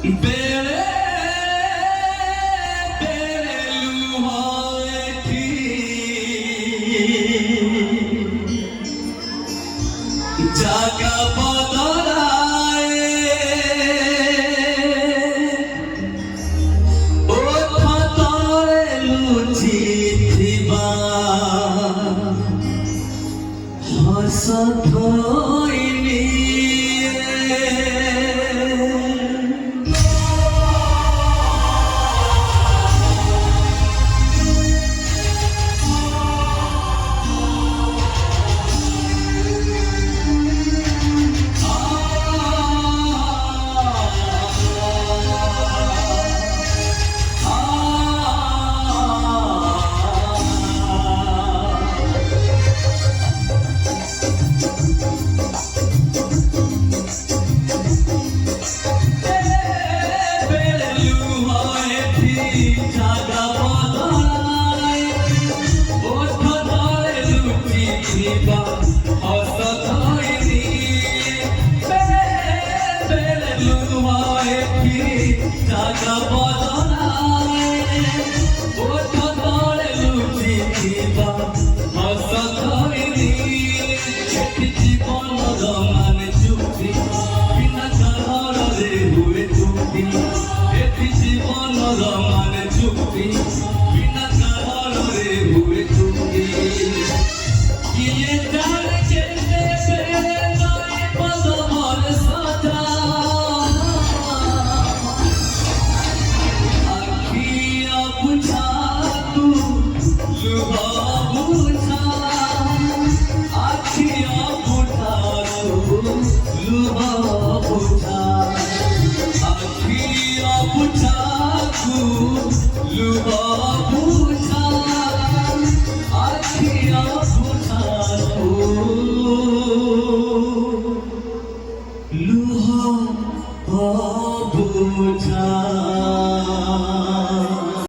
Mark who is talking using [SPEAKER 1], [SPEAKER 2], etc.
[SPEAKER 1] বেড়ে বেড়েলু হয় জাগা বদলায় ও খতরে লুচি থিবা হসত হইনি জাগা বদলায় ওঠ ধরে লুচি থিবা হসত হইনি বেড়েলু হয় জাগা বদলায় ওঠ ধরে লুচি থিবা হসত হইনি জীবন রমান চুক্তি বিনা কারণে হুয়ে চুক্তি জীবন রমান চুক্তি বিনা কারণে হুয়ে চুক্তি কিয়ে জান কেনে পেরে নয় পদমর সাজা আখিয়া বুঝা তু লুহা বুঝা আখিয়া বুঝা তু লুহা বুঝা আখিয়া বুঝা লুহা বুঝা আখিয়া বুঝা লুহা বুঝা